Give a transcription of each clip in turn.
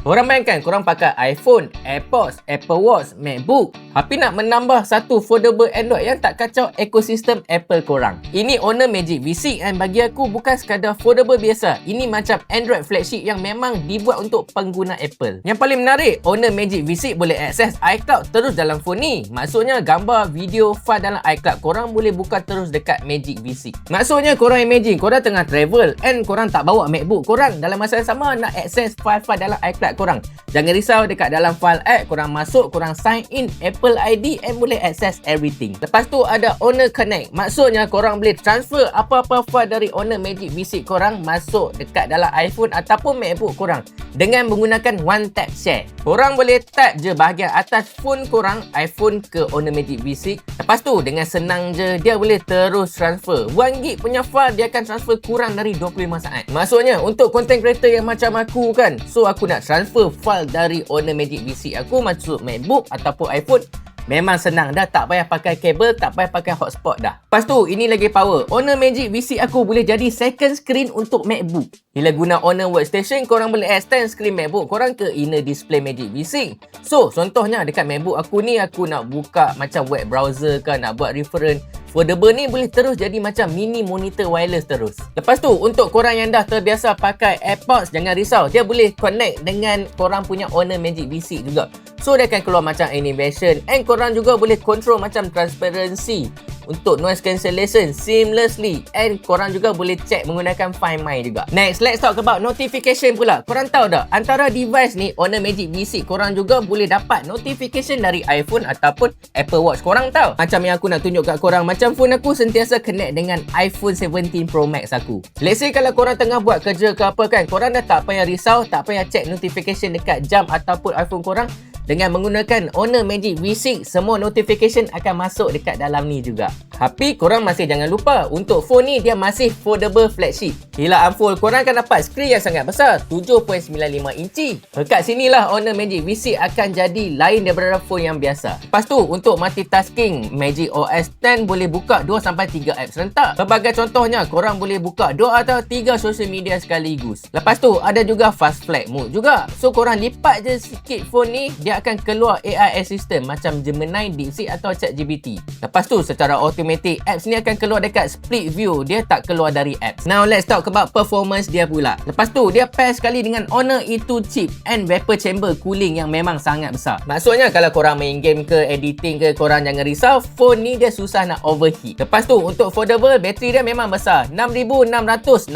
Korang bayangkan korang pakai iPhone, AirPods, Apple Watch, MacBook, tapi nak menambah satu foldable Android yang tak kacau ekosistem Apple korang. Ini Honor Magic V6 dan bagi aku bukan sekadar foldable biasa. Ini macam Android flagship yang memang dibuat untuk pengguna Apple. Yang paling menarik, Honor Magic V6 boleh akses iCloud terus dalam phone ni. Maksudnya gambar, video, file dalam iCloud korang boleh buka terus dekat Magic V6. Maksudnya korang imagine korang tengah travel and korang tak bawa MacBook korang, dalam masa yang sama nak akses file-file dalam iCloud korang. Jangan risau, dekat dalam file app korang masuk, korang sign in Apple ID and boleh access everything. Lepas tu ada Honor Connect. Maksudnya korang boleh transfer apa-apa file dari Honor Magic V6 korang masuk dekat dalam iPhone ataupun MacBook korang dengan menggunakan One Tap Share. Korang boleh tap je bahagian atas phone korang, iPhone ke Honor Magic V6. Lepas tu dengan senang je dia boleh terus transfer. 1GB punya file dia akan transfer kurang dari 25 saat. Maksudnya untuk content creator yang macam aku kan, so aku nak transfer file dari Honor Magic V6 aku masuk MacBook ataupun iPhone, memang senang dah, tak payah pakai kabel, tak payah pakai hotspot dah. Lepas tu ini lagi power, Honor Magic V6 aku boleh jadi second screen untuk MacBook. Bila guna Honor Workstation, korang boleh extend screen MacBook korang ke inner display Magic V6. So contohnya dekat MacBook aku ni, aku nak buka macam web browser ke, nak buat reference, foldable ni boleh terus jadi macam mini monitor wireless terus. Lepas tu untuk korang yang dah terbiasa pakai AirPods, jangan risau, dia boleh connect dengan korang punya Honor Magic V6 juga. So dia akan keluar macam animation and korang juga boleh control macam transparency untuk noise cancellation seamlessly, and korang juga boleh check menggunakan Find My juga. Next, let's talk about notification pula. Korang tahu tak, antara device ni Honor Magic V6 korang juga boleh dapat notification dari iPhone ataupun Apple Watch korang tahu. Macam yang aku nak tunjuk kat korang, macam phone aku sentiasa connect dengan iPhone 17 Pro Max aku. Let's say kalau korang tengah buat kerja ke apa kan, korang dah tak payah risau, tak payah check notification dekat jam ataupun iPhone korang. Dengan menggunakan Honor Magic V6, semua notification akan masuk dekat dalam ni juga. Tapi korang masih jangan lupa, untuk phone ni dia masih foldable flagship. Bila unfold, korang akan dapat skrin yang sangat besar, 7.95 inci. Dekat sinilah Honor Magic V6 akan jadi lain daripada phone yang biasa. Lepas tu untuk multitasking, Magic OS 10 boleh buka 2-3 apps serentak. Sebagai contohnya, korang boleh buka 2 atau 3 social media sekaligus. Lepas tu ada juga fast flag mode juga. So korang lipat je sikit phone ni, dia akan keluar AI assistant macam Gemini, DeepSeek atau ChatGPT. Lepas tu secara automatic apps ni akan keluar dekat split view, dia tak keluar dari apps. Now let's talk about performance dia pula. Lepas tu dia pair sekali dengan Honor E2 chip and vapor chamber cooling yang memang sangat besar. Maksudnya kalau korang main game ke editing ke, korang jangan risau, phone ni dia susah nak overheat. Lepas tu untuk foldable, bateri dia memang besar, 6660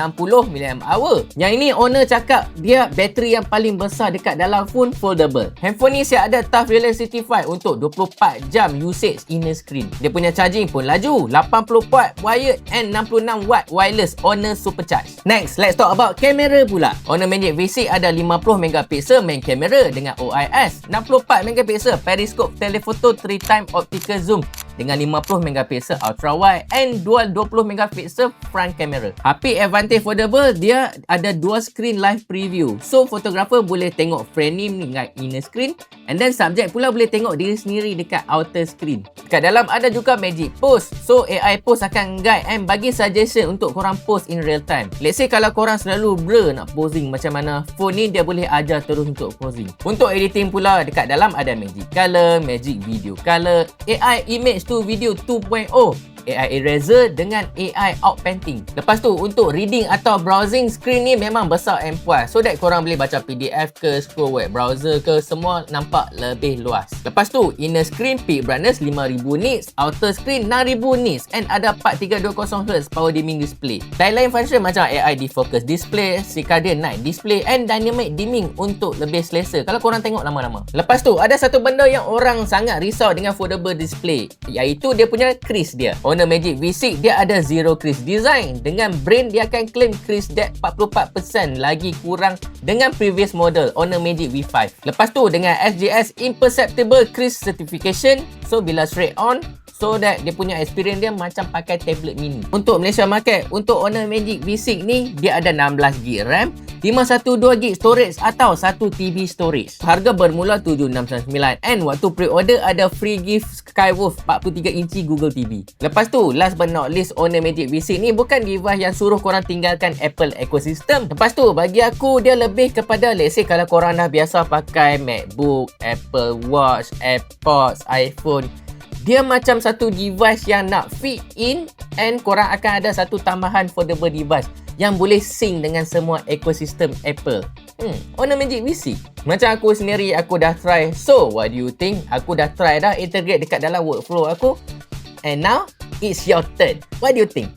mAh. Yang ini Honor cakap dia bateri yang paling besar dekat dalam phone foldable. Handphone ni siap ada Tough Relativity 5 untuk 24 jam usage inner screen. Dia punya charging pun laju, 80 watt wired and 66 watt wireless Honor Supercharge. Next, let's talk about kamera pula. Honor Magic V6 ada 50 megapixel main kamera dengan OIS, 64 megapixel periscope telephoto 3x optical zoom dengan 50 megapixel ultra wide and dual 20 megapixel front camera. Tapi advantage foldable, dia ada dual screen live preview. So fotografer boleh tengok frame ni dengan inner screen, and then subject pula boleh tengok diri sendiri dekat outer screen. Dekat dalam ada juga Magic Post. So AI Post akan guide and bagi suggestion untuk korang post in real time. Let's say kalau korang selalu blur nak posing macam mana, phone ni dia boleh ajar terus untuk posing. Untuk editing pula, dekat dalam ada Magic Color, Magic Video Color, AI Image to Video 2.0, AI Eraser dengan AI Outpainting. Lepas tu untuk reading atau browsing, screen ni memang besar and puas, so that korang boleh baca PDF ke, scroll web browser ke, semua nampak lebih luas. Lepas tu inner screen peak brightness 5000 nits, outer screen 6000 nits, and ada 4320Hz power dimming display. Lain-lain function macam AI defocus display, circadian night display, and dynamic dimming untuk lebih selesa kalau korang tengok lama-lama. Lepas tu ada satu benda yang orang sangat risau dengan foldable display, iaitu dia punya crease dia. Honor Magic V6 dia ada zero crease design. Dengan brain dia akan claim crease depth 44% lagi kurang dengan previous model Honor Magic V5. Lepas tu dengan SGS Imperceptible Crease Certification, so bila straight on, so that dia punya experience dia macam pakai tablet mini. Untuk Malaysia market, untuk Honor Magic V6 ni, dia ada 16GB RAM, 512GB storage atau 1TB storage. Harga bermula 799 and waktu pre-order ada free gift Skywolf 43 inci Google TV. Lepas tu, last but not least, Honor Magic V6 ni bukan device yang suruh korang tinggalkan Apple ecosystem. Lepas tu, bagi aku dia lebih kepada, let's say kalau korang dah biasa pakai MacBook, Apple Watch, AirPods, iPhone, dia macam satu device yang nak fit in and korang akan ada satu tambahan foldable device yang boleh sync dengan semua ekosistem Apple. Honor Magic V6. Macam aku sendiri, aku dah try. So, what do you think? Aku dah try dah integrate dekat dalam workflow aku. And now, it's your turn. What do you think?